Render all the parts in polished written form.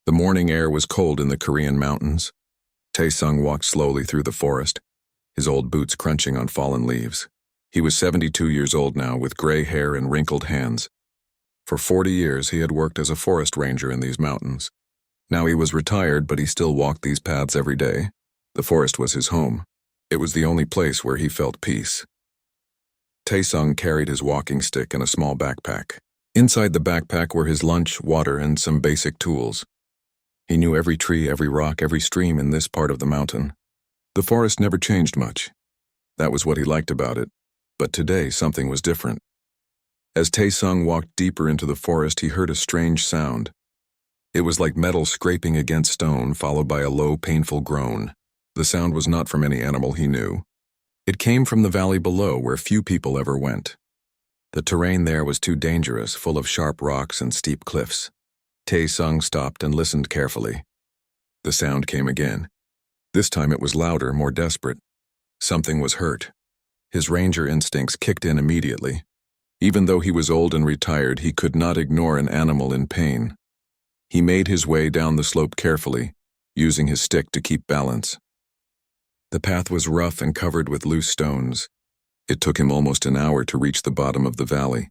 The morning air was cold in the Korean mountains. Taesung walked slowly through the forest, his old boots crunching on fallen leaves. He was 72 years old now, with gray hair and wrinkled hands. For 40 years he had worked as a forest ranger in these mountains. Now he was retired, but he still walked these paths every day. The forest was his home. It was the only place where he felt peace. Taesung carried his walking stick and a small backpack. Inside the backpack were his lunch, water, and some basic tools. He knew every tree, every rock, every stream in this part of the mountain. The forest never changed much. That was what he liked about it. But today something was different. As Taesung walked deeper into the forest, he heard a strange sound. It was like metal scraping against stone, followed by a low, painful groan. The sound was not from any animal he knew. It came from the valley below, where few people ever went. The terrain there was too dangerous, full of sharp rocks and steep cliffs. Taesung stopped and listened carefully. The sound came again. This time it was louder, more desperate. Something was hurt. His ranger instincts kicked in immediately. Even though he was old and retired, he could not ignore an animal in pain. He made his way down the slope carefully, using his stick to keep balance. The path was rough and covered with loose stones. It took him almost an hour to reach the bottom of the valley.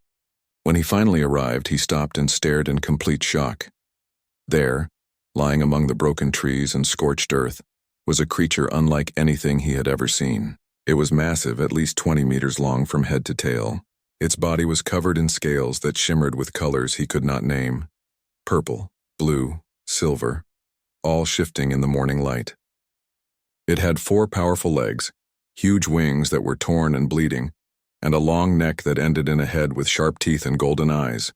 When he finally arrived, he stopped and stared in complete shock. There, lying among the broken trees and scorched earth, was a creature unlike anything he had ever seen. It was massive, at least 20 meters long from head to tail. Its body was covered in scales that shimmered with colors he could not name. Purple, blue, silver, all shifting in the morning light. It had 4 powerful legs, huge wings that were torn and bleeding, and a long neck that ended in a head with sharp teeth and golden eyes.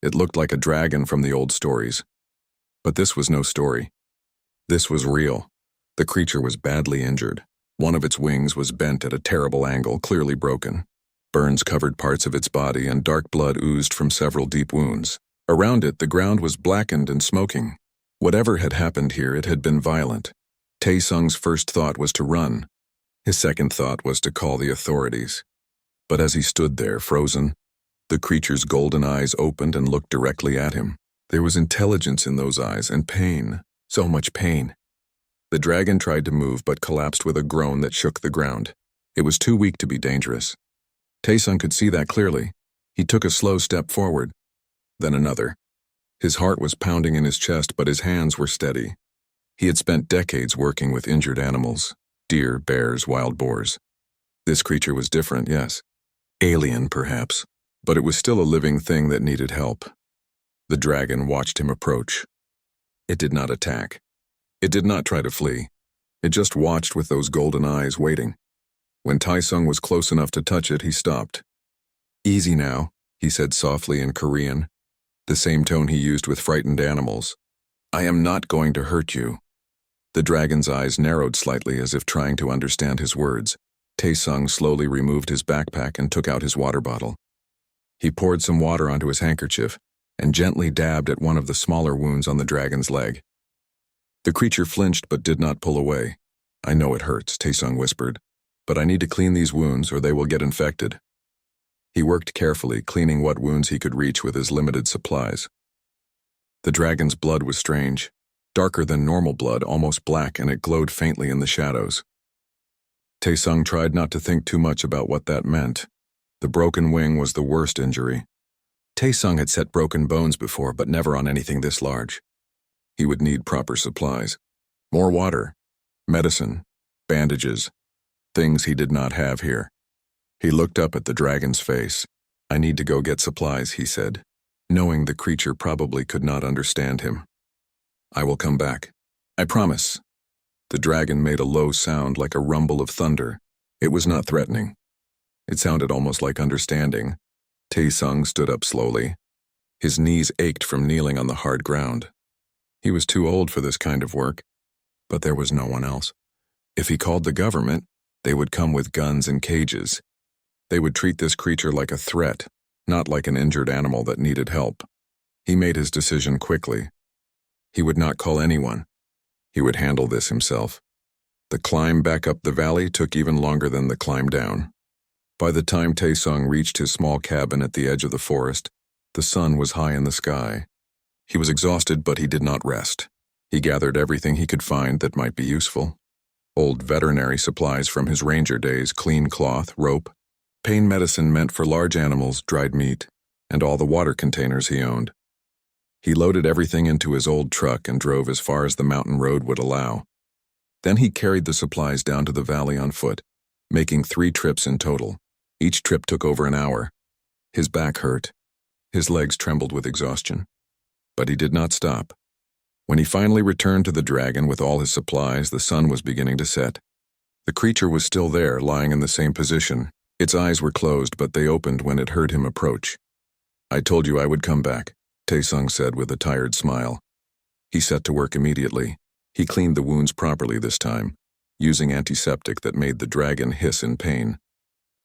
It looked like a dragon from the old stories. But this was no story. This was real. The creature was badly injured. One of its wings was bent at a terrible angle, clearly broken. Burns covered parts of its body, and dark blood oozed from several deep wounds. Around it, the ground was blackened and smoking. Whatever had happened here, it had been violent. Taesung's first thought was to run. His second thought was to call the authorities. But as he stood there, frozen, the creature's golden eyes opened and looked directly at him. There was intelligence in those eyes, and pain. So much pain. The dragon tried to move, but collapsed with a groan that shook the ground. It was too weak to be dangerous. Taesung could see that clearly. He took a slow step forward, then another. His heart was pounding in his chest, but his hands were steady. He had spent decades working with injured animals, deer, bears, wild boars. This creature was different, yes. Alien, perhaps, but it was still a living thing that needed help. The dragon watched him approach. It did not attack. It did not try to flee. It just watched with those golden eyes, waiting. When Taesung was close enough to touch it, he stopped. "Easy now," he said softly in Korean, the same tone he used with frightened animals. "I am not going to hurt you." The dragon's eyes narrowed slightly as if trying to understand his words. Taesung slowly removed his backpack and took out his water bottle. He poured some water onto his handkerchief and gently dabbed at one of the smaller wounds on the dragon's leg. The creature flinched but did not pull away. "I know it hurts," Taesung whispered, "but I need to clean these wounds or they will get infected." He worked carefully, cleaning what wounds he could reach with his limited supplies. The dragon's blood was strange, darker than normal blood, almost black, and it glowed faintly in the shadows. Taesung tried not to think too much about what that meant. The broken wing was the worst injury. Taesung had set broken bones before, but never on anything this large. He would need proper supplies. More water, medicine, bandages, things he did not have here. He looked up at the dragon's face. "I need to go get supplies," he said, knowing the creature probably could not understand him. "I will come back. I promise." The dragon made a low sound like a rumble of thunder. It was not threatening. It sounded almost like understanding. Taesung stood up slowly. His knees ached from kneeling on the hard ground. He was too old for this kind of work, but there was no one else. If he called the government, they would come with guns and cages. They would treat this creature like a threat, not like an injured animal that needed help. He made his decision quickly. He would not call anyone. He would handle this himself. The climb back up the valley took even longer than the climb down. By the time Taesung reached his small cabin at the edge of the forest, the sun was high in the sky. He was exhausted, but he did not rest. He gathered everything he could find that might be useful. Old veterinary supplies from his ranger days, clean cloth, rope, pain medicine meant for large animals, dried meat, and all the water containers he owned. He loaded everything into his old truck and drove as far as the mountain road would allow. Then he carried the supplies down to the valley on foot, making 3 trips in total. Each trip took over an hour. His back hurt. His legs trembled with exhaustion. But he did not stop. When he finally returned to the dragon with all his supplies, the sun was beginning to set. The creature was still there, lying in the same position. Its eyes were closed, but they opened when it heard him approach. "I told you I would come back," Taesung said with a tired smile. He set to work immediately. He cleaned the wounds properly this time, using antiseptic that made the dragon hiss in pain.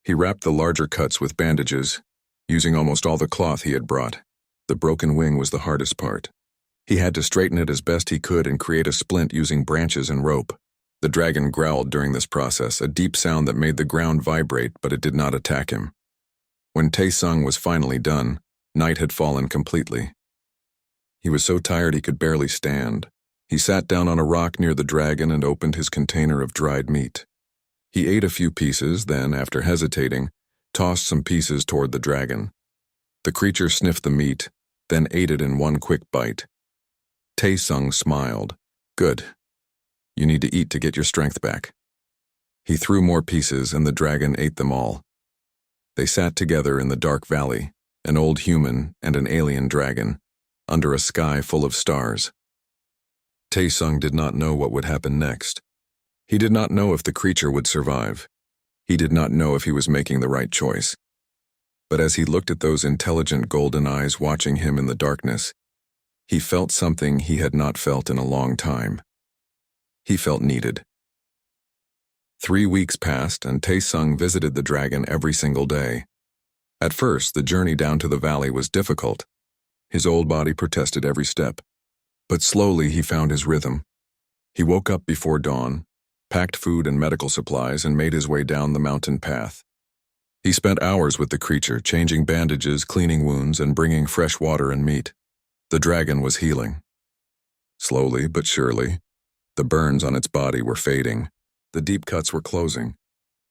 He wrapped the larger cuts with bandages, using almost all the cloth he had brought. The broken wing was the hardest part. He had to straighten it as best he could and create a splint using branches and rope. The dragon growled during this process, a deep sound that made the ground vibrate, but it did not attack him. When Taesung was finally done, night had fallen completely. He was so tired he could barely stand. He sat down on a rock near the dragon and opened his container of dried meat. He ate a few pieces, then, after hesitating, tossed some pieces toward the dragon. The creature sniffed the meat, then ate it in one quick bite. Taesung smiled. "Good. You need to eat to get your strength back." He threw more pieces and the dragon ate them all. They sat together in the dark valley, an old human and an alien dragon, under a sky full of stars. Taesung did not know what would happen next. He did not know if the creature would survive. He did not know if he was making the right choice. But as he looked at those intelligent golden eyes watching him in the darkness, he felt something he had not felt in a long time. He felt needed. 3 weeks passed, and Taesung visited the dragon every single day. At first, the journey down to the valley was difficult. His old body protested every step. But slowly he found his rhythm. He woke up before dawn, packed food and medical supplies, and made his way down the mountain path. He spent hours with the creature, changing bandages, cleaning wounds, and bringing fresh water and meat. The dragon was healing. Slowly but surely, the burns on its body were fading. The deep cuts were closing.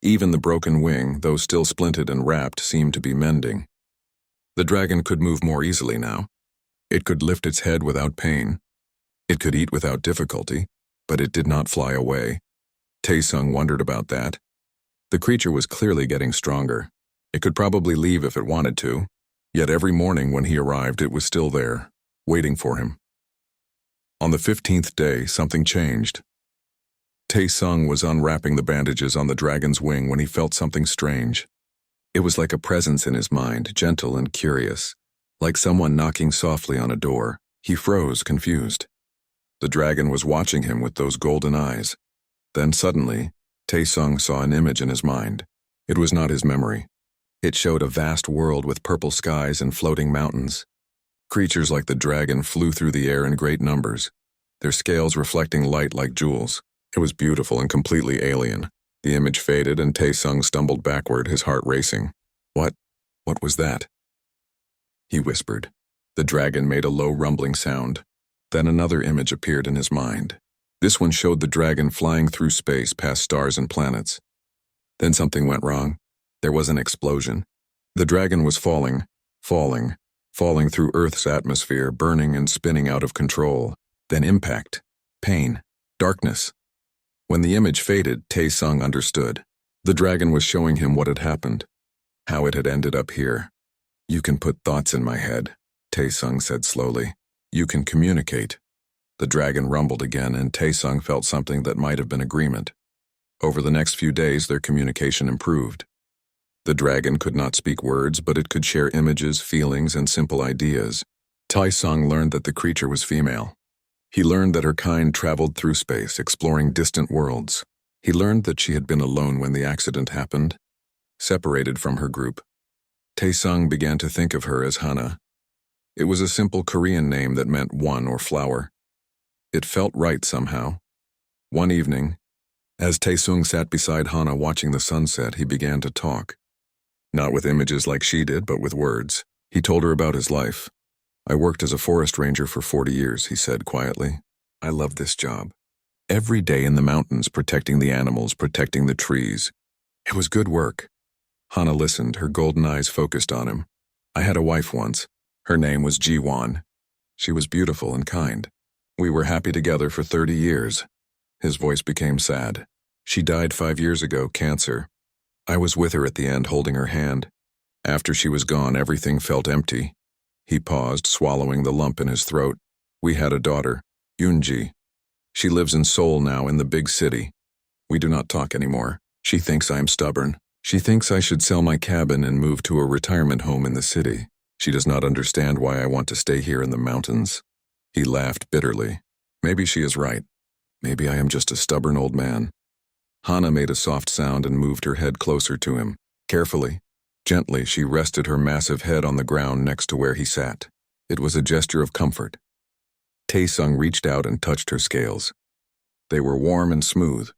Even the broken wing, though still splinted and wrapped, seemed to be mending. The dragon could move more easily now. It could lift its head without pain. It could eat without difficulty, but it did not fly away. Taesung wondered about that. The creature was clearly getting stronger. It could probably leave if it wanted to, yet every morning when he arrived it was still there, waiting for him. On the 15th day, something changed. Taesung was unwrapping the bandages on the dragon's wing when he felt something strange. It was like a presence in his mind, gentle and curious, like someone knocking softly on a door. He froze, confused. The dragon was watching him with those golden eyes. Then suddenly, Taesung saw an image in his mind. It was not his memory. It showed a vast world with purple skies and floating mountains. Creatures like the dragon flew through the air in great numbers, their scales reflecting light like jewels. It was beautiful and completely alien. The image faded and Taesung stumbled backward, his heart racing. What was that? He whispered. The dragon made a low rumbling sound. Then another image appeared in his mind. This one showed the dragon flying through space past stars and planets. Then something went wrong. There was an explosion. The dragon was falling through Earth's atmosphere, burning and spinning out of control. Then impact, pain, darkness. When the image faded, Taesung understood. The dragon was showing him what had happened, how it had ended up here. "You can put thoughts in my head," Taesung said slowly. "You can communicate." The dragon rumbled again, and Taesung felt something that might have been agreement. Over the next few days, their communication improved. The dragon could not speak words, but it could share images, feelings, and simple ideas. Taesung learned that the creature was female. He learned that her kind traveled through space, exploring distant worlds. He learned that she had been alone when the accident happened, separated from her group. Taesung began to think of her as Hana. It was a simple Korean name that meant one or flower. It felt right somehow. One evening, as Taesung sat beside Hana watching the sunset, he began to talk. Not with images like she did, but with words. He told her about his life. I worked as a forest ranger for 40 years, he said quietly. I love this job. Every day in the mountains, protecting the animals, protecting the trees. It was good work. Hana listened, her golden eyes focused on him. I had a wife once. Her name was Ji-Wan. She was beautiful and kind. We were happy together for 30 years. His voice became sad. She died 5 years ago, cancer. I was with her at the end, holding her hand. After she was gone, everything felt empty. He paused, swallowing the lump in his throat. We had a daughter, Yoonji. She lives in Seoul now, in the big city. We do not talk anymore. She thinks I am stubborn. She thinks I should sell my cabin and move to a retirement home in the city. She does not understand why I want to stay here in the mountains. He laughed bitterly. Maybe she is right. Maybe I am just a stubborn old man. Hana made a soft sound and moved her head closer to him. Carefully, gently, she rested her massive head on the ground next to where he sat. It was a gesture of comfort. Taesung reached out and touched her scales. They were warm and smooth.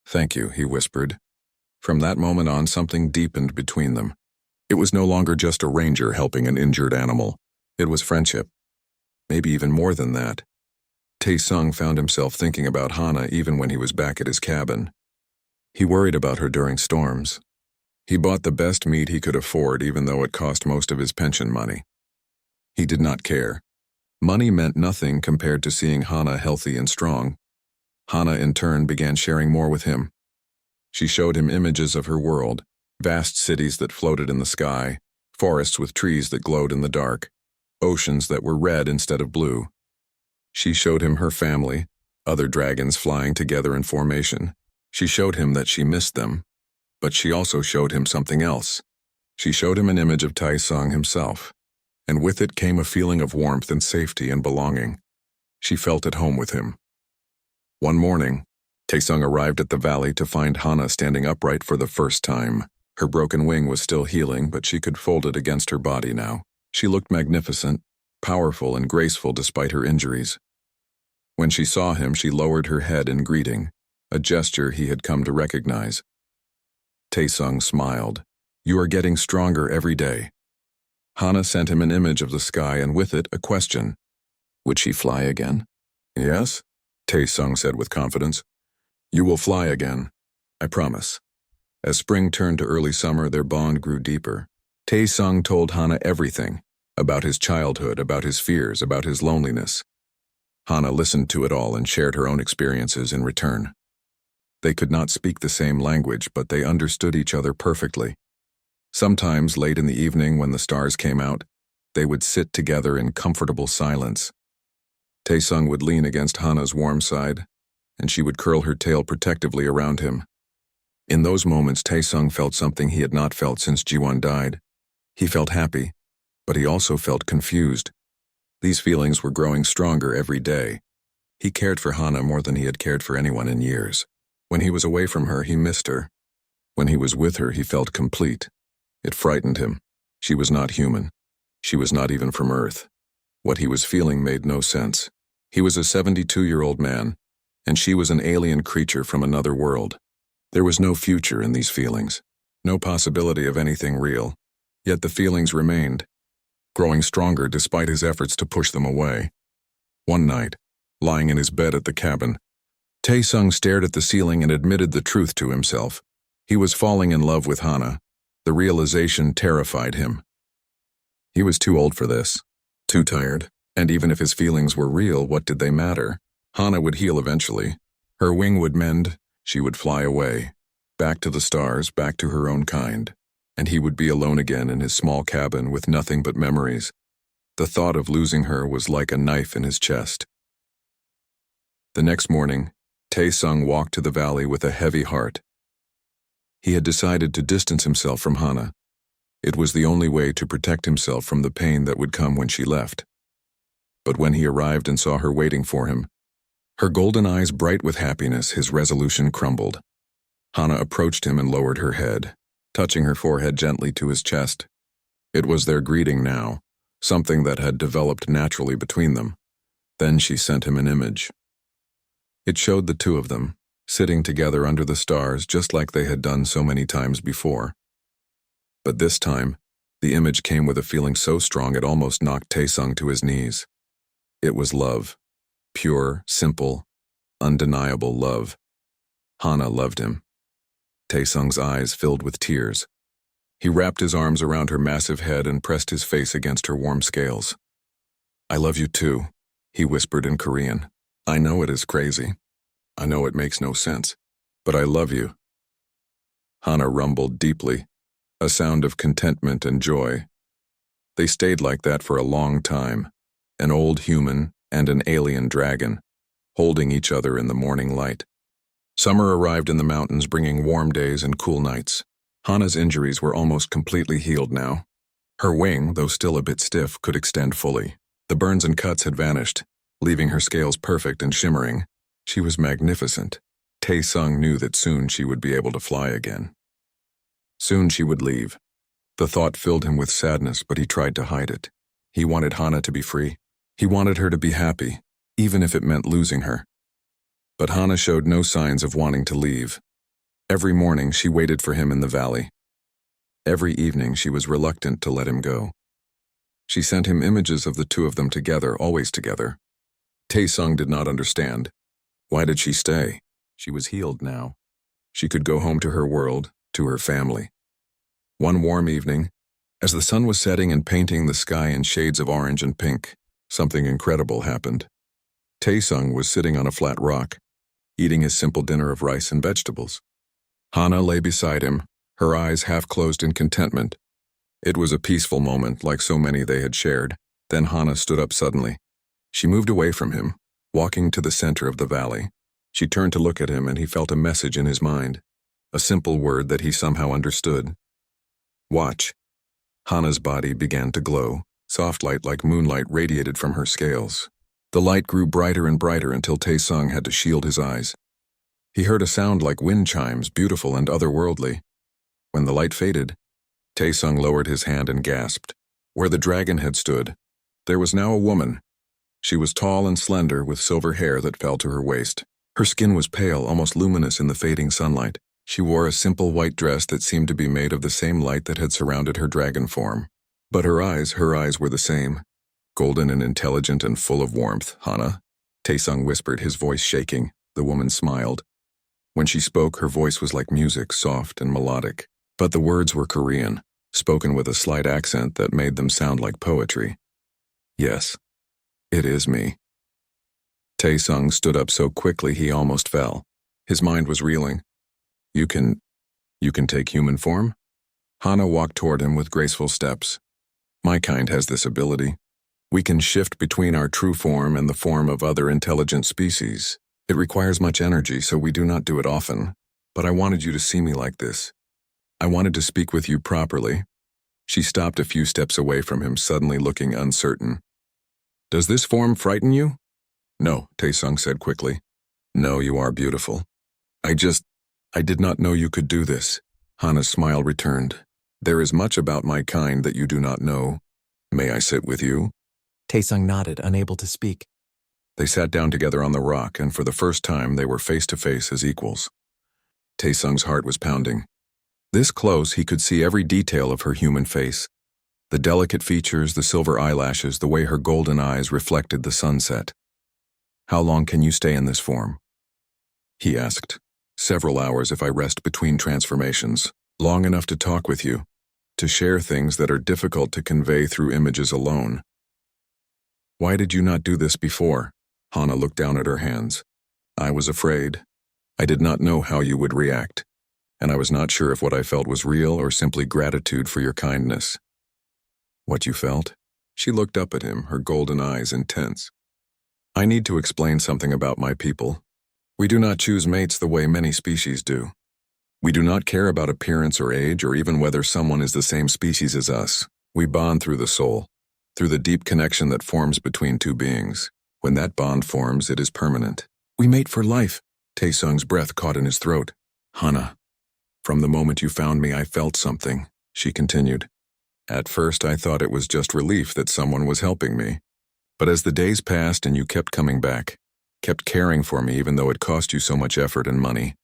Thank you, he whispered. From that moment on, something deepened between them. It was no longer just a ranger helping an injured animal. It was friendship. Maybe even more than that. Taesung found himself thinking about Hana even when he was back at his cabin. He worried about her during storms. He bought the best meat he could afford, even though it cost most of his pension money. He did not care. Money meant nothing compared to seeing Hana healthy and strong. Hana, in turn, began sharing more with him. She showed him images of her world, vast cities that floated in the sky, forests with trees that glowed in the dark, oceans that were red instead of blue. She showed him her family, other dragons flying together in formation. She showed him that she missed them, but she also showed him something else. She showed him an image of Taesung himself, and with it came a feeling of warmth and safety and belonging. She felt at home with him. One morning, Taesung arrived at the valley to find Hana standing upright for the first time. Her broken wing was still healing, but she could fold it against her body now. She looked magnificent, powerful and graceful despite her injuries. When she saw him, she lowered her head in greeting, a gesture he had come to recognize. Taesung smiled. You are getting stronger every day. Hana sent him an image of the sky and with it a question. Would she fly again? Yes, Taesung said with confidence. You will fly again, I promise. As spring turned to early summer, their bond grew deeper. Taesung told Hana everything, about his childhood, about his fears, about his loneliness. Hana listened to it all and shared her own experiences in return. They could not speak the same language, but they understood each other perfectly. Sometimes, late in the evening when the stars came out, they would sit together in comfortable silence. Taesung would lean against Hana's warm side, and she would curl her tail protectively around him. In those moments, Taesung felt something he had not felt since Ji-Wan died. He felt happy, but he also felt confused. These feelings were growing stronger every day. He cared for Hana more than he had cared for anyone in years. When he was away from her, he missed her. When he was with her, he felt complete. It frightened him. She was not human. She was not even from Earth. What he was feeling made no sense. He was a 72-year-old man, and she was an alien creature from another world. There was no future in these feelings, no possibility of anything real. Yet the feelings remained, growing stronger despite his efforts to push them away. One night, lying in his bed at the cabin, Taesung stared at the ceiling and admitted the truth to himself. He was falling in love with Hana. The realization terrified him. He was too old for this, too tired, and even if his feelings were real, what did they matter? Hana would heal eventually. Her wing would mend, she would fly away, back to the stars, back to her own kind, and he would be alone again in his small cabin with nothing but memories. The thought of losing her was like a knife in his chest. The next morning, Taesung walked to the valley with a heavy heart. He had decided to distance himself from Hana. It was the only way to protect himself from the pain that would come when she left. But when he arrived and saw her waiting for him, her golden eyes bright with happiness, his resolution crumbled. Hana approached him and lowered her head, touching her forehead gently to his chest. It was their greeting now, something that had developed naturally between them. Then she sent him an image. It showed the two of them, sitting together under the stars just like they had done so many times before. But this time, The image came with a feeling so strong it almost knocked Taesung to his knees. It was love. Pure, simple, undeniable love. Hana loved him. Taesung's eyes filled with tears. He wrapped his arms around her massive head and pressed his face against her warm scales. "I love you too," he whispered in Korean. "I know it is crazy. I know it makes no sense, but I love you." Hana rumbled deeply, a sound of contentment and joy. They stayed like that for a long time, an old human and an alien dragon, holding each other in the morning light. Summer arrived in the mountains, bringing warm days and cool nights. Hana's injuries were almost completely healed now. Her wing, though still a bit stiff, could extend fully. The burns and cuts had vanished, leaving her scales perfect and shimmering. She was magnificent. Taesung knew that soon she would be able to fly again. Soon she would leave. The thought filled him with sadness, but he tried to hide it. He wanted Hana to be free. He wanted her to be happy, even if it meant losing her. But Hana showed no signs of wanting to leave. Every morning she waited for him in the valley. Every evening she was reluctant to let him go. She sent him images of the two of them together, always together. Taesung did not understand. Why did she stay? She was healed now. She could go home to her world, to her family. One warm evening, as the sun was setting and painting the sky in shades of orange and pink, something incredible happened. Taesung was sitting on a flat rock, eating his simple dinner of rice and vegetables. Hana lay beside him, her eyes half closed in contentment. It was a peaceful moment, like so many they had shared. Then Hana stood up suddenly. She moved away from him, walking to the center of the valley. She turned to look at him, and he felt a message in his mind, a simple word that he somehow understood. "Watch." Hana's body began to glow. Soft light like moonlight radiated from her scales. The light grew brighter and brighter until Taesung had to shield his eyes. He heard a sound like wind chimes, beautiful and otherworldly. When the light faded, Taesung lowered his hand and gasped. Where the dragon had stood, there was now a woman. She was tall and slender, with silver hair that fell to her waist. Her skin was pale, almost luminous in the fading sunlight. She wore a simple white dress that seemed to be made of the same light that had surrounded her dragon form. But her eyes were the same, golden and intelligent and full of warmth. "Hana," Taesung whispered, his voice shaking. The woman smiled. When she spoke, her voice was like music, soft and melodic. But the words were Korean, spoken with a slight accent that made them sound like poetry. "Yes, it is me." Taesung stood up so quickly he almost fell. His mind was reeling. You can take human form?" Hana walked toward him with graceful steps. "My kind has this ability. We can shift between our true form and the form of other intelligent species. It requires much energy, so we do not do it often. But I wanted you to see me like this. I wanted to speak with you properly." She stopped a few steps away from him, suddenly looking uncertain. "Does this form frighten you?" "No," Taesung said quickly. "No, you are beautiful. I did not know you could do this." Hana's smile returned. "There is much about my kind that you do not know. May I sit with you?" Taesung nodded, unable to speak. They sat down together on the rock, and for the first time they were face to face as equals. Taesung's heart was pounding. This close, he could see every detail of her human face. The delicate features, the silver eyelashes, the way her golden eyes reflected the sunset. "How long can you stay in this form?" he asked. "Several hours if I rest between transformations. Long enough to talk with you, to share things that are difficult to convey through images alone." "Why did you not do this before?" Hana looked down at her hands. "I was afraid. I did not know how you would react, and I was not sure if what I felt was real or simply gratitude for your kindness." "What you felt?" She looked up at him, her golden eyes intense. "I need to explain something about my people. We do not choose mates the way many species do. We do not care about appearance or age or even whether someone is the same species as us. We bond through the soul, through the deep connection that forms between two beings. When that bond forms, it is permanent. We mate for life." Taesung's breath caught in his throat. "Hana, from the moment you found me, I felt something," she continued. "At first, I thought it was just relief that someone was helping me. But as the days passed and you kept coming back, kept caring for me even though it cost you so much effort and money,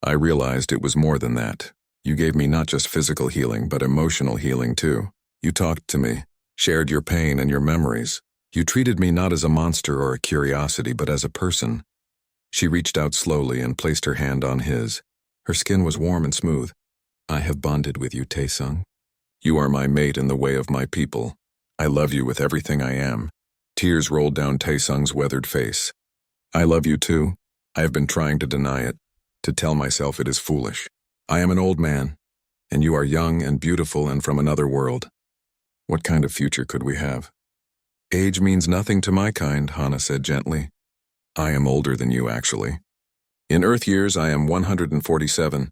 I realized it was more than that. You gave me not just physical healing, but emotional healing too. You talked to me, shared your pain and your memories. You treated me not as a monster or a curiosity, but as a person. She reached out slowly and placed her hand on his. Her skin was warm and smooth. I have bonded with you, Taesung. You are my mate in the way of my people. I love you with everything I am. Tears rolled down Taesung's weathered face. I love you too. I have been trying to deny it, to tell myself it is foolish. I am an old man, and you are young and beautiful and from another world. What kind of future could we have? Age means nothing to my kind, Hana said gently. I am older than you, actually. In Earth years, I am 147,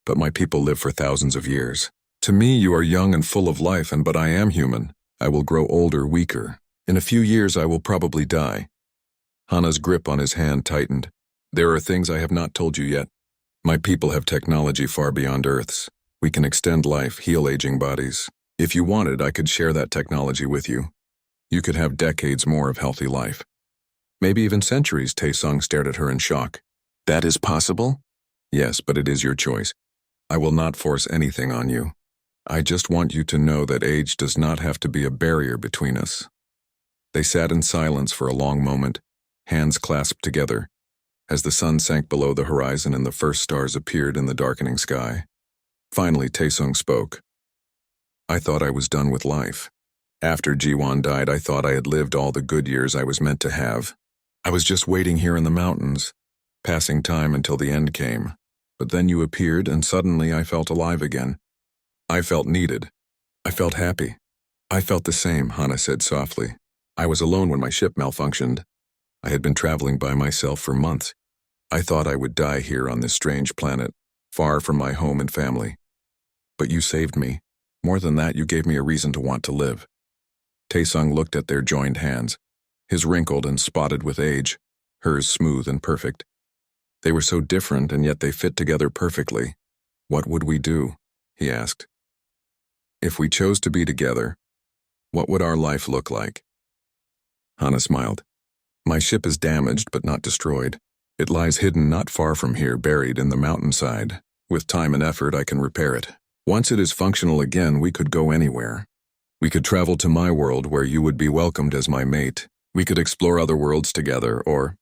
but my people live for thousands of years. To me, you are young and full of life, but I am human. I will grow older, weaker. In a few years, I will probably die. Hana's grip on his hand tightened. There are things I have not told you yet. My people have technology far beyond Earth's. We can extend life, heal aging bodies. If you wanted, I could share that technology with you. You could have decades more of healthy life. Maybe even centuries, Taesung stared at her in shock. That is possible? Yes, but it is your choice. I will not force anything on you. I just want you to know that age does not have to be a barrier between us. They sat in silence for a long moment, hands clasped together, as the sun sank below the horizon and the first stars appeared in the darkening sky. Finally, Taesung spoke. I thought I was done with life. After Jiwon died, I thought I had lived all the good years I was meant to have. I was just waiting here in the mountains, passing time until the end came. But then you appeared, and suddenly I felt alive again. I felt needed. I felt happy. I felt the same, Hana said softly. I was alone when my ship malfunctioned. I had been traveling by myself for months. I thought I would die here on this strange planet, far from my home and family. But you saved me. More than that, you gave me a reason to want to live. Taesung looked at their joined hands, his wrinkled and spotted with age, hers smooth and perfect. They were so different, and yet they fit together perfectly. What would we do? He asked. If we chose to be together, what would our life look like? Hana smiled. My ship is damaged but not destroyed. It lies hidden not far from here, buried in the mountainside. With time and effort, I can repair it. Once it is functional again, we could go anywhere. We could travel to my world where you would be welcomed as my mate. We could explore other worlds together, or...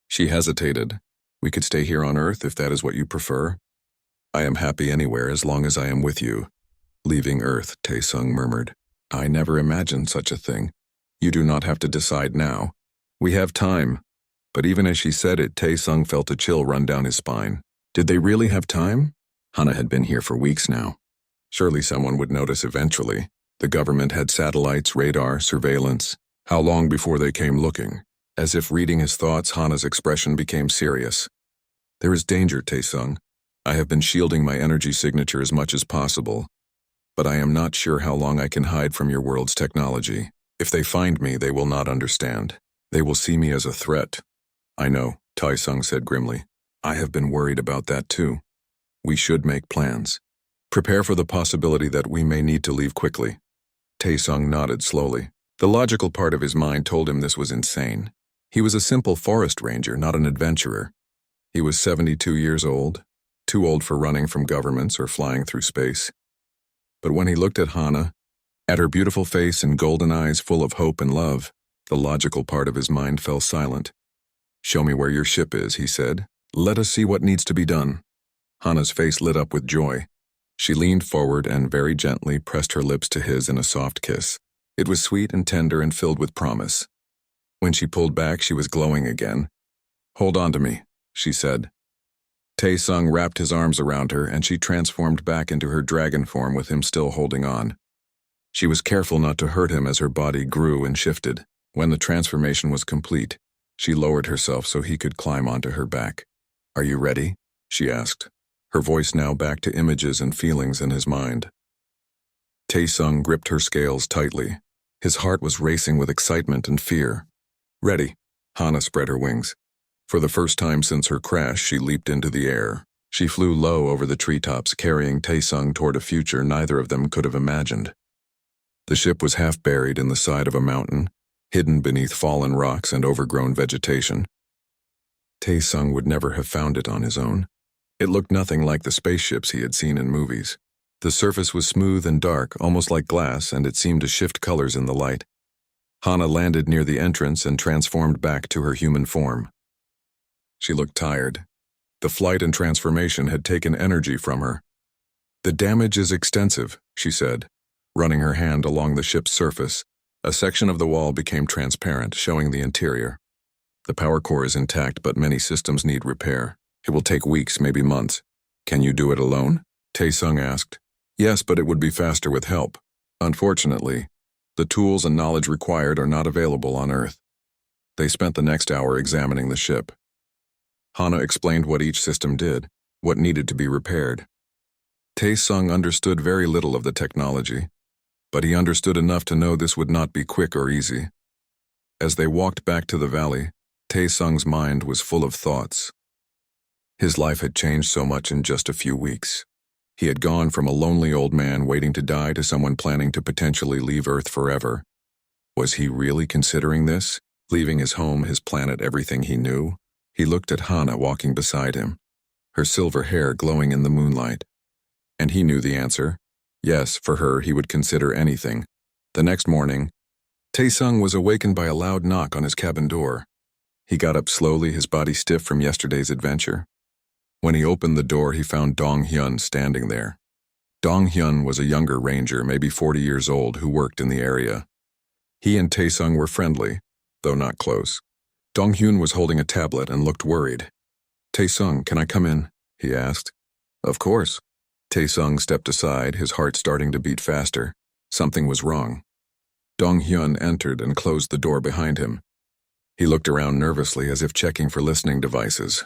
She hesitated. We could stay here on Earth if that is what you prefer. I am happy anywhere as long as I am with you. Leaving Earth, Taesung murmured. I never imagined such a thing. You do not have to decide now. We have time. But even as she said it, Taesung felt a chill run down his spine. Did they really have time? Hana had been here for weeks now. Surely someone would notice eventually. The government had satellites, radar, surveillance. How long before they came looking? As if reading his thoughts, Hana's expression became serious. There is danger, Taesung. I have been shielding my energy signature as much as possible. But I am not sure how long I can hide from your world's technology. If they find me, they will not understand. They will see me as a threat. I know, Taesung said grimly. I have been worried about that too. We should make plans. Prepare for the possibility that we may need to leave quickly. Taesung nodded slowly. The logical part of his mind told him this was insane. He was a simple forest ranger, not an adventurer. He was 72 years old, too old for running from governments or flying through space. But when he looked at Hana, at her beautiful face and golden eyes full of hope and love, the logical part of his mind fell silent. Show me where your ship is, he said. Let us see what needs to be done. Hana's face lit up with joy. She leaned forward and very gently pressed her lips to his in a soft kiss. It was sweet and tender and filled with promise. When she pulled back, she was glowing again. Hold on to me, she said. Taesung wrapped his arms around her, and she transformed back into her dragon form with him still holding on. She was careful not to hurt him as her body grew and shifted. When the transformation was complete, she lowered herself so he could climb onto her back. Are you ready? She asked, her voice now back to images and feelings in his mind. Taesung gripped her scales tightly. His heart was racing with excitement and fear. Ready. Hana spread her wings. For the first time since her crash, she leaped into the air. She flew low over the treetops, carrying Taesung toward a future neither of them could have imagined. The ship was half buried in the side of a mountain, hidden beneath fallen rocks and overgrown vegetation. Taesung would never have found it on his own. It looked nothing like the spaceships he had seen in movies. The surface was smooth and dark, almost like glass, and it seemed to shift colors in the light. Hana landed near the entrance and transformed back to her human form. She looked tired. The flight and transformation had taken energy from her. "The damage is extensive," she said, running her hand along the ship's surface. A section of the wall became transparent, showing the interior. "The power core is intact, but many systems need repair. It will take weeks, maybe months. Can you do it alone?" Tae-sung asked. "Yes, but it would be faster with help. Unfortunately, the tools and knowledge required are not available on Earth." They spent the next hour examining the ship. Hana explained what each system did, what needed to be repaired. Tae-sung understood very little of the technology, but he understood enough to know this would not be quick or easy. As they walked back to the valley, Tae-sung's mind was full of thoughts. His life had changed so much in just a few weeks. He had gone from a lonely old man waiting to die to someone planning to potentially leave Earth forever. Was he really considering this, leaving his home, his planet, everything he knew? He looked at Hana walking beside him, her silver hair glowing in the moonlight. And he knew the answer. Yes, for her, he would consider anything. The next morning, Tae-sung was awakened by a loud knock on his cabin door. He got up slowly, his body stiff from yesterday's adventure. When he opened the door, he found Dong-hyun standing there. Dong-hyun was a younger ranger, maybe 40 years old, who worked in the area. He and Tae-sung were friendly, though not close. Dong-hyun was holding a tablet and looked worried. "Tae-sung, can I come in?" he asked. "Of course." Tae-sung stepped aside, his heart starting to beat faster. Something was wrong. Dong-hyun entered and closed the door behind him. He looked around nervously as if checking for listening devices.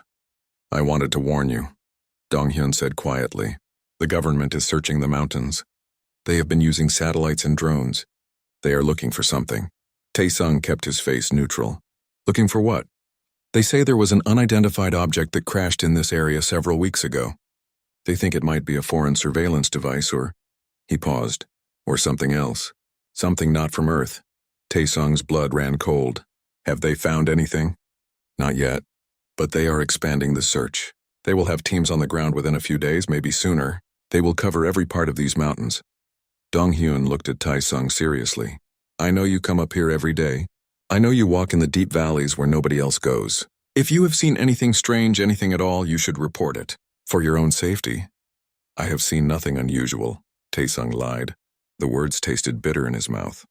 "I wanted to warn you," Dong-hyun said quietly. "The government is searching the mountains. They have been using satellites and drones. They are looking for something." Tae-sung kept his face neutral. "Looking for what?" "They say there was an unidentified object that crashed in this area several weeks ago. They think it might be a foreign surveillance device or—" He paused. "Or something else. Something not from Earth." Tae-sung's blood ran cold. "Have they found anything?" "Not yet. But they are expanding the search. They will have teams on the ground within a few days, maybe sooner. They will cover every part of these mountains." Dong-hyun looked at Tae-sung seriously. "I know you come up here every day. I know you walk in the deep valleys where nobody else goes. If you have seen anything strange, anything at all, you should report it. For your own safety." "I have seen nothing unusual," Tae-sung lied. The words tasted bitter in his mouth.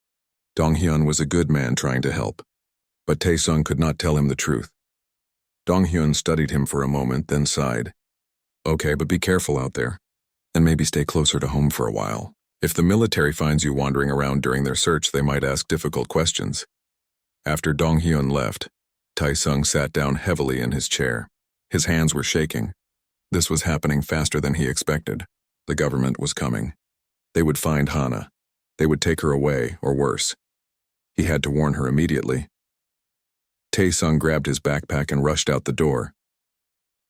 Dong-hyun was a good man trying to help. But Tae-sung could not tell him the truth. Dong-hyun studied him for a moment, then sighed. "Okay, but be careful out there. And maybe stay closer to home for a while. If the military finds you wandering around during their search, they might ask difficult questions." After Dong-hyun left, Tae-sung sat down heavily in his chair. His hands were shaking. This was happening faster than he expected. The government was coming. They would find Hana. They would take her away, or worse. He had to warn her immediately. Tae-sung grabbed his backpack and rushed out the door.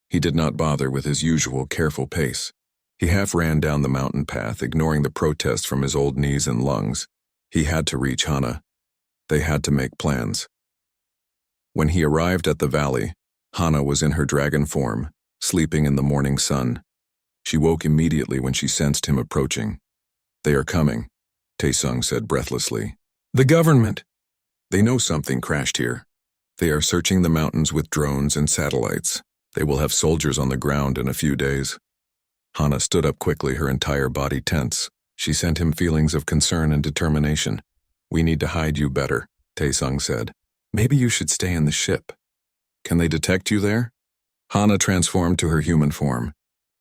He did not bother with his usual careful pace. He half ran down the mountain path, ignoring the protests from his old knees and lungs. He had to reach Hana. They had to make plans. When he arrived at the valley, Hana was in her dragon form, sleeping in the morning sun. She woke immediately when she sensed him approaching. "They are coming," Tae-sung said breathlessly. "The government! They know something crashed here. They are searching the mountains with drones and satellites. They will have soldiers on the ground in a few days." Hana stood up quickly, her entire body tense. She sent him feelings of concern and determination. "We need to hide you better," Tae-sung said. "Maybe you should stay in the ship." "Can they detect you there?" Hana transformed to her human form.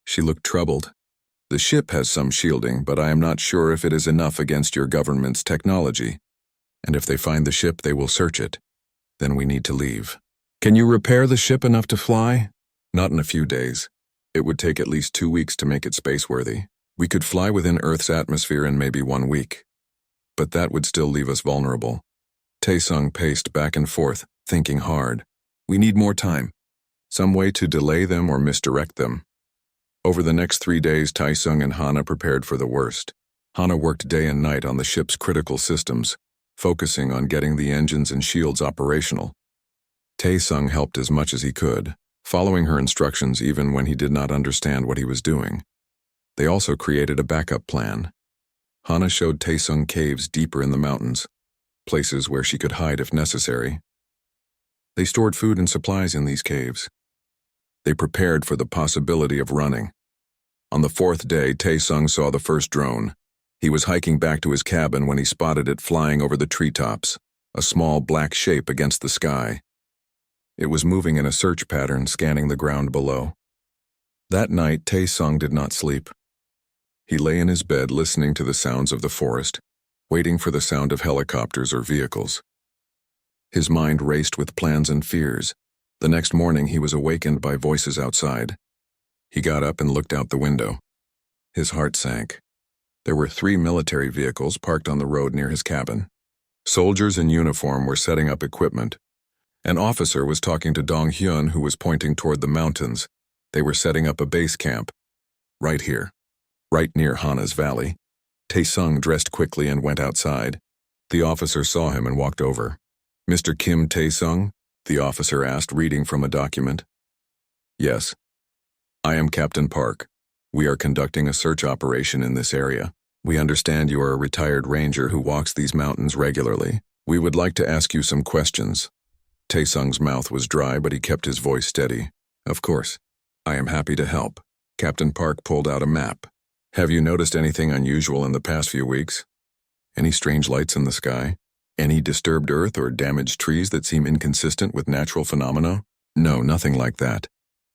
She looked troubled. "The ship has some shielding, but I am not sure if it is enough against your government's technology. And if they find the ship, they will search it. Then we need to leave." "Can you repair the ship enough to fly?" "Not in a few days. It would take at least 2 weeks to make it spaceworthy. We could fly within Earth's atmosphere in maybe 1 week. But that would still leave us vulnerable." Tae-sung paced back and forth, thinking hard. "We need more time. Some way to delay them or misdirect them." Over the next 3 days, Tae-sung and Hana prepared for the worst. Hana worked day and night on the ship's critical systems, focusing on getting the engines and shields operational. Tae-sung helped as much as he could, following her instructions even when he did not understand what he was doing. They also created a backup plan. Hana showed Taesung caves deeper in the mountains, places where she could hide if necessary. They stored food and supplies in these caves. They prepared for the possibility of running. On the fourth day, Taesung saw the first drone. He was hiking back to his cabin when he spotted it flying over the treetops, a small black shape against the sky. It was moving in a search pattern, scanning the ground below. That night, Taesung did not sleep. He lay in his bed listening to the sounds of the forest, waiting for the sound of helicopters or vehicles. His mind raced with plans and fears. The next morning, he was awakened by voices outside. He got up and looked out the window. His heart sank. There were 3 military vehicles parked on the road near his cabin. Soldiers in uniform were setting up equipment. An officer was talking to Dong Hyun, who was pointing toward the mountains. They were setting up a base camp. Right here, right near Hana's valley. Taesung dressed quickly and went outside. The officer saw him and walked over. "Mr. Kim Taesung?" the officer asked, reading from a document. "Yes. I am Captain Park. We are conducting a search operation in this area. We understand you are a retired ranger who walks these mountains regularly. We would like to ask you some questions." Taesung's mouth was dry, but he kept his voice steady. "Of course. I am happy to help." Captain Park pulled out a map. "Have you noticed anything unusual in the past few weeks? Any strange lights in the sky? Any disturbed earth or damaged trees that seem inconsistent with natural phenomena?" "No, nothing like that.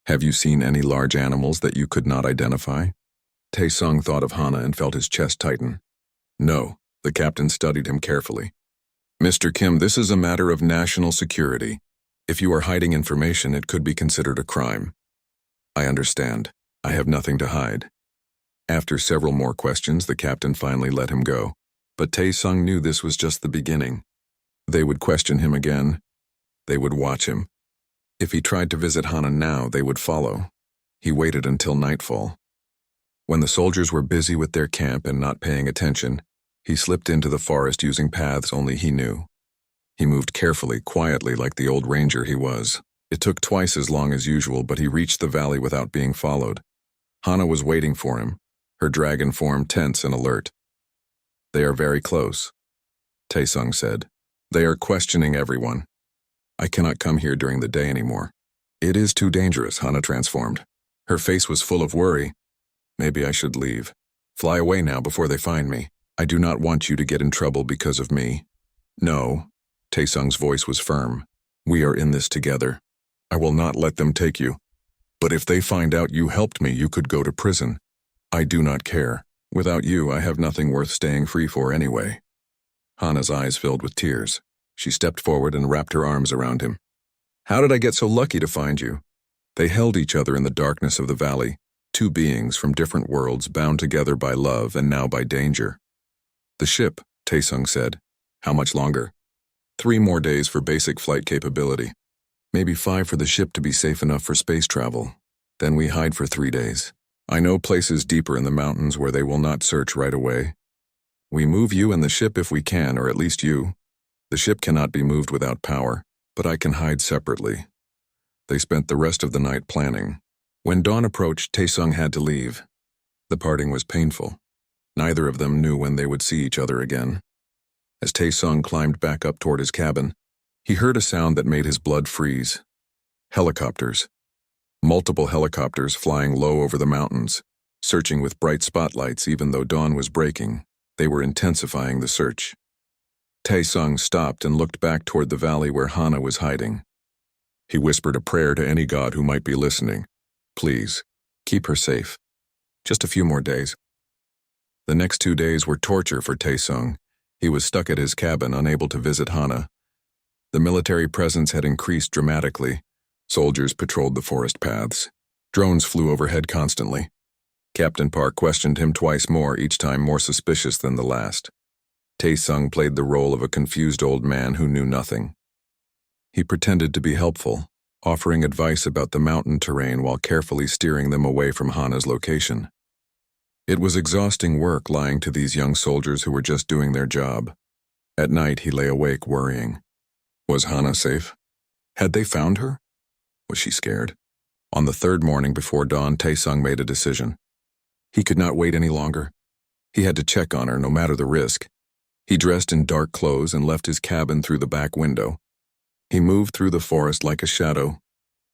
Have you seen any large animals that you could not identify?" Taesung thought of Hana and felt his chest tighten. "No." The captain studied him carefully. "Mr. Kim, this is a matter of national security. If you are hiding information, it could be considered a crime." "I understand. I have nothing to hide." After several more questions, the captain finally let him go. But Taesung knew this was just the beginning. They would question him again. They would watch him. If he tried to visit Hana now, they would follow. He waited until nightfall. When the soldiers were busy with their camp and not paying attention, he slipped into the forest using paths only he knew. He moved carefully, quietly, like the old ranger he was. It took twice as long as usual, but he reached the valley without being followed. Hana was waiting for him, her dragon form tense and alert. "They are very close," Taesung said. "They are questioning everyone. I cannot come here during the day anymore." "It is too dangerous," Hana transformed. Her face was full of worry. "Maybe I should leave. Fly away now before they find me. I do not want you to get in trouble because of me." "No," Taesung's voice was firm. "We are in this together. I will not let them take you. But if they find out you helped me, you could go to prison. I do not care. Without you, I have nothing worth staying free for anyway." Hana's eyes filled with tears. She stepped forward and wrapped her arms around him. "How did I get so lucky to find you?" They held each other in the darkness of the valley, 2 beings from different worlds bound together by love and now by danger. "The ship," Taesung said. "How much longer?" 3 more days for basic flight capability. Maybe 5 for the ship to be safe enough for space travel. Then we hide for 3 days. I know places deeper in the mountains where they will not search right away. We move you and the ship if we can, or at least you. The ship cannot be moved without power, but I can hide separately." They spent the rest of the night planning. When dawn approached, Taesung had to leave. The parting was painful. Neither of them knew when they would see each other again. As Taesung climbed back up toward his cabin, he heard a sound that made his blood freeze. Helicopters. Multiple helicopters flying low over the mountains, searching with bright spotlights even though dawn was breaking. They were intensifying the search. Taesung stopped and looked back toward the valley where Hana was hiding. He whispered a prayer to any god who might be listening. "Please, keep her safe. Just a few more days." The next 2 days were torture for Taesung. He was stuck at his cabin, unable to visit Hana. The military presence had increased dramatically. Soldiers patrolled the forest paths. Drones flew overhead constantly. Captain Park questioned him twice more, each time more suspicious than the last. Taesung played the role of a confused old man who knew nothing. He pretended to be helpful, offering advice about the mountain terrain while carefully steering them away from Hana's location. It was exhausting work lying to these young soldiers who were just doing their job. At night, he lay awake worrying. Was Hana safe? Had they found her? Was she scared? On the 3rd morning before dawn, Taesung made a decision. He could not wait any longer. He had to check on her, no matter the risk. He dressed in dark clothes and left his cabin through the back window. He moved through the forest like a shadow,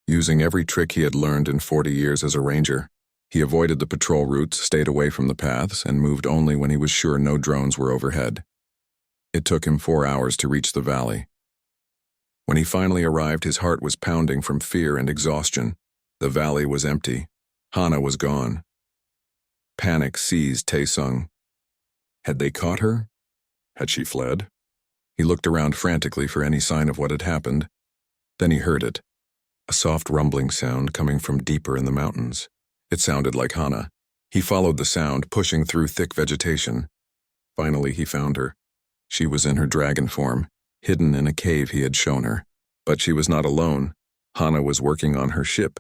using every trick he had learned in 40 years as a ranger. He avoided the patrol routes, stayed away from the paths, and moved only when he was sure no drones were overhead. It took him 4 hours to reach the valley. When he finally arrived, his heart was pounding from fear and exhaustion. The valley was empty. Hana was gone. Panic seized Tae-sung. Had they caught her? Had she fled? He looked around frantically for any sign of what had happened. Then he heard it. A soft rumbling sound coming from deeper in the mountains. It sounded like Hana. He followed the sound, pushing through thick vegetation. Finally, he found her. She was in her dragon form, hidden in a cave he had shown her. But she was not alone. Hana was working on her ship.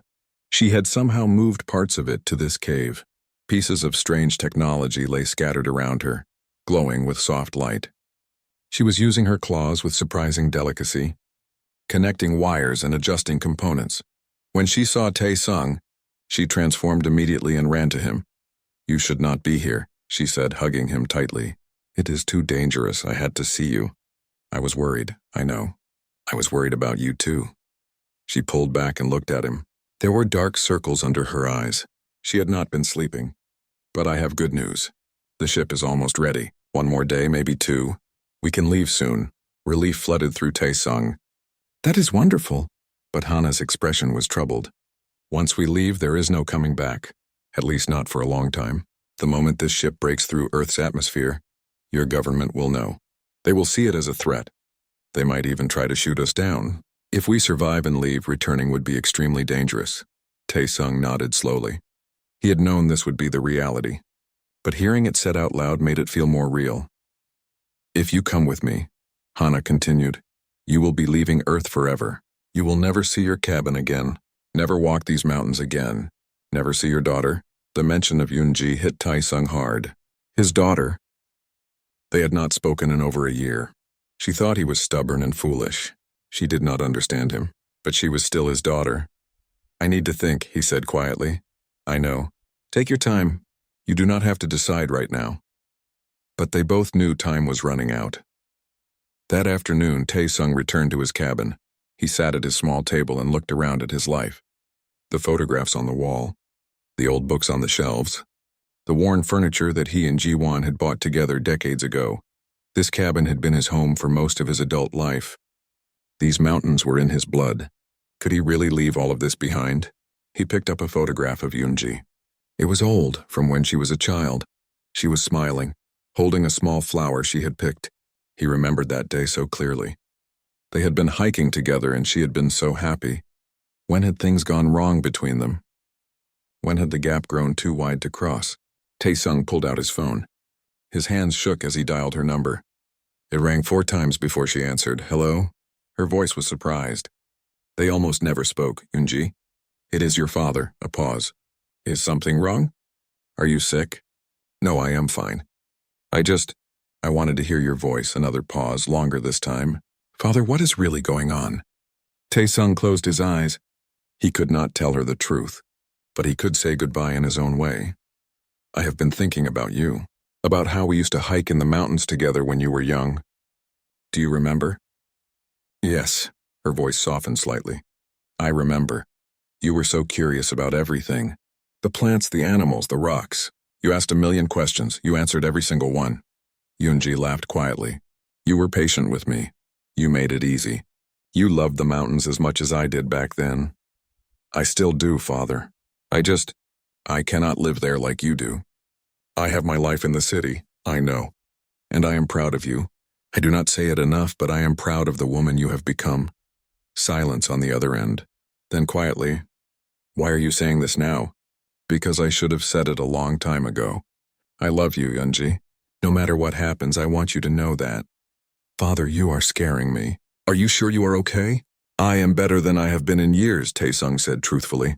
She had somehow moved parts of it to this cave. Pieces of strange technology lay scattered around her, glowing with soft light. She was using her claws with surprising delicacy, connecting wires and adjusting components. When she saw Tae-sung, she transformed immediately and ran to him. "You should not be here," she said, hugging him tightly. "It is too dangerous. I had to see you. I was worried, I know. I was worried about you too." She pulled back and looked at him. There were dark circles under her eyes. She had not been sleeping. "But I have good news. The ship is almost ready. 1 more day, maybe 2. We can leave soon." Relief flooded through Tae-sung. "That is wonderful." But Hana's expression was troubled. "Once we leave, there is no coming back. At least not for a long time. The moment this ship breaks through Earth's atmosphere, your government will know. They will see it as a threat. They might even try to shoot us down. If we survive and leave, returning would be extremely dangerous." Tae-sung nodded slowly. He had known this would be the reality, but hearing it said out loud made it feel more real. "If you come with me," Hana continued, "you will be leaving Earth forever. You will never see your cabin again, never walk these mountains again, never see your daughter." The mention of Yoonji hit Tae-sung hard. His daughter. They had not spoken in over a year. She thought he was stubborn and foolish. She did not understand him, but she was still his daughter. "I need to think," he said quietly. "I know. Take your time. You do not have to decide right now." But they both knew time was running out. That afternoon, Tae-sung returned to his cabin. He sat at his small table and looked around at his life. The photographs on the wall, the old books on the shelves, the worn furniture that he and Ji-won had bought together decades ago. This cabin had been his home for most of his adult life. These mountains were in his blood. Could he really leave all of this behind? He picked up a photograph of Yoonji. It was old, from when she was a child. She was smiling, holding a small flower she had picked. He remembered that day so clearly. They had been hiking together and she had been so happy. When had things gone wrong between them? When had the gap grown too wide to cross? Tae-sung pulled out his phone. His hands shook as he dialed her number. It rang 4 times before she answered. "Hello?" Her voice was surprised. They almost never spoke. "Yoonji? It is your father." A pause. "Is something wrong? Are you sick?" "No, I am fine. I wanted to hear your voice." Another pause, longer this time. "Father, what is really going on?" Tae-sung closed his eyes. He could not tell her the truth, but he could say goodbye in his own way. "I have been thinking about you, about how we used to hike in the mountains together when you were young. Do you remember?" "Yes." Her voice softened slightly. "I remember. You were so curious about everything. The plants, the animals, the rocks. You asked a million questions. You answered every single one." Yoonji laughed quietly. "You were patient with me. You made it easy. You loved the mountains as much as I did back then." "I still do, Father. I cannot live there like you do. I have my life in the city, I know. And I am proud of you. I do not say it enough, but I am proud of the woman you have become." Silence on the other end. Then quietly, "Why are you saying this now?" "Because I should have said it a long time ago. I love you, Yoonji. No matter what happens, I want you to know that." "Father, you are scaring me. Are you sure you are okay?" "I am better than I have been in years," Tae-sung said truthfully.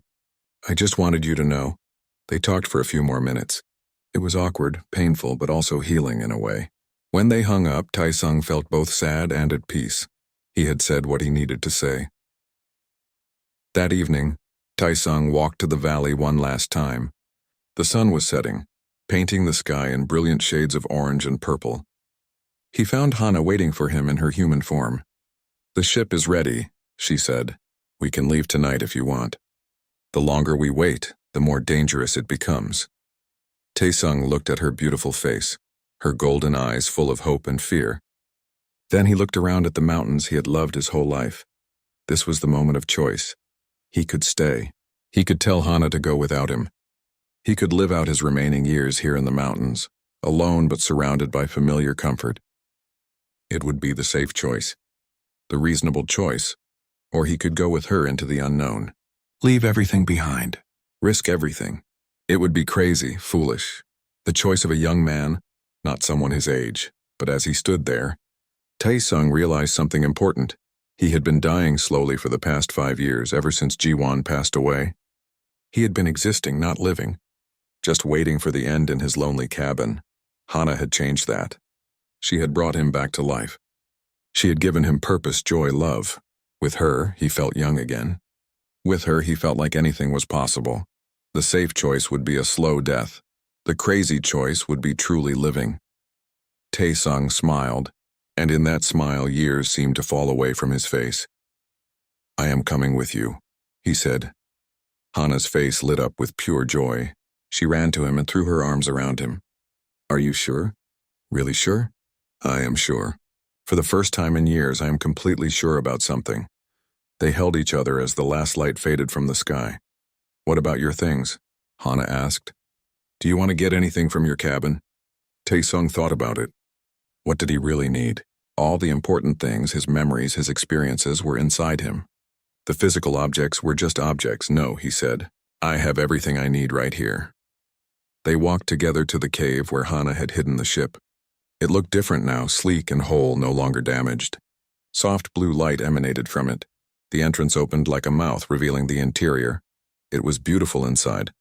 "I just wanted you to know." They talked for a few more minutes. It was awkward, painful, but also healing in a way. When they hung up, Tae-sung felt both sad and at peace. He had said what he needed to say. That evening, Tae-sung walked to the valley one last time. The sun was setting, painting the sky in brilliant shades of orange and purple. He found Hana waiting for him in her human form. "The ship is ready," she said. "We can leave tonight if you want. The longer we wait, the more dangerous it becomes." Taesung looked at her beautiful face, her golden eyes full of hope and fear. Then he looked around at the mountains he had loved his whole life. This was the moment of choice. He could stay. He could tell Hana to go without him. He could live out his remaining years here in the mountains, alone but surrounded by familiar comfort. It would be the safe choice, the reasonable choice, or he could go with her into the unknown. Leave everything behind. Risk everything. It would be crazy, foolish. The choice of a young man, not someone his age, but as he stood there, Taesung realized something important. He had been dying slowly for the past 5 years, ever since Jiwon passed away. He had been existing, not living, just waiting for the end in his lonely cabin. Hana had changed that. She had brought him back to life. She had given him purpose, joy, love. With her, he felt young again. With her, he felt like anything was possible. The safe choice would be a slow death. The crazy choice would be truly living. Taesung smiled, and in that smile years seemed to fall away from his face. "I am coming with you," he said. Hana's face lit up with pure joy. She ran to him and threw her arms around him. "Are you sure? Really sure?" "I am sure. For the first time in years, I am completely sure about something." They held each other as the last light faded from the sky. "What about your things?" Hana asked. "Do you want to get anything from your cabin?" Taesung thought about it. What did he really need? All the important things, his memories, his experiences, were inside him. The physical objects were just objects. "No," he said. "I have everything I need right here." They walked together to the cave where Hana had hidden the ship. It looked different now, sleek and whole, no longer damaged. Soft blue light emanated from it. The entrance opened like a mouth, revealing the interior. It was beautiful inside.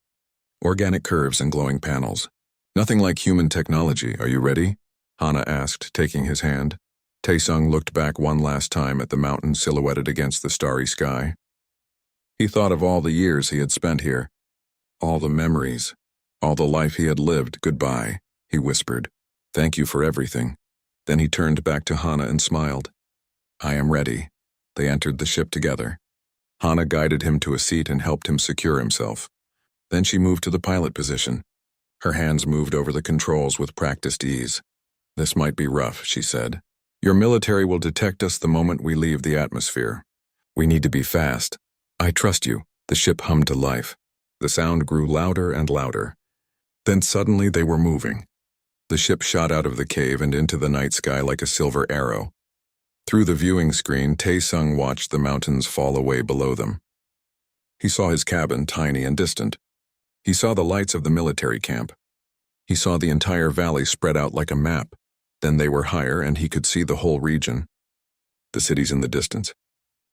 Organic curves and glowing panels. "Nothing like human technology. Are you ready?" Hana asked, taking his hand. Taesung looked back one last time at the mountain silhouetted against the starry sky. He thought of all the years he had spent here. All the memories. All the life he had lived. "Goodbye," he whispered. "Thank you for everything." Then he turned back to Hana and smiled. "I am ready." They entered the ship together. Hana guided him to a seat and helped him secure himself. Then she moved to the pilot position. Her hands moved over the controls with practiced ease. "This might be rough," she said. "Your military will detect us the moment we leave the atmosphere. We need to be fast. I trust you." The ship hummed to life. The sound grew louder and louder. Then suddenly they were moving. The ship shot out of the cave and into the night sky like a silver arrow. Through the viewing screen, Taesung watched the mountains fall away below them. He saw his cabin, tiny and distant. He saw the lights of the military camp. He saw the entire valley spread out like a map. Then they were higher and he could see the whole region. The cities in the distance.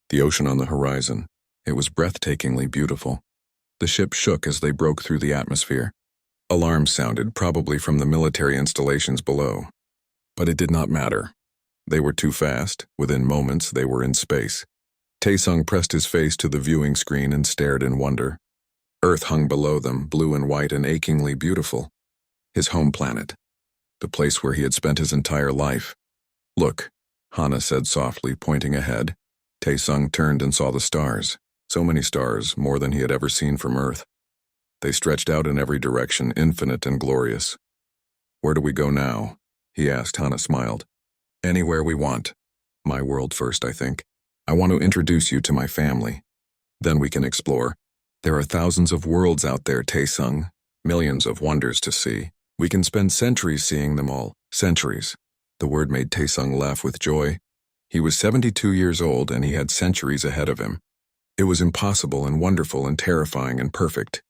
The ocean on the horizon. It was breathtakingly beautiful. The ship shook as they broke through the atmosphere. Alarms sounded, probably from the military installations below. But it did not matter. They were too fast. Within moments, they were in space. Taesung pressed his face to the viewing screen and stared in wonder. Earth hung below them, blue and white and achingly beautiful. His home planet. The place where he had spent his entire life. "Look," Hana said softly, pointing ahead. Taesung turned and saw the stars. So many stars, more than he had ever seen from Earth. They stretched out in every direction, infinite and glorious. "Where do we go now?" he asked. Hana smiled. "Anywhere we want. My world first, I think. I want to introduce you to my family. Then we can explore. There are thousands of worlds out there, Taesung. Millions of wonders to see. We can spend centuries seeing them all. Centuries." The word made Taesung laugh with joy. He was 72 years old and he had centuries ahead of him. It was impossible and wonderful and terrifying and perfect.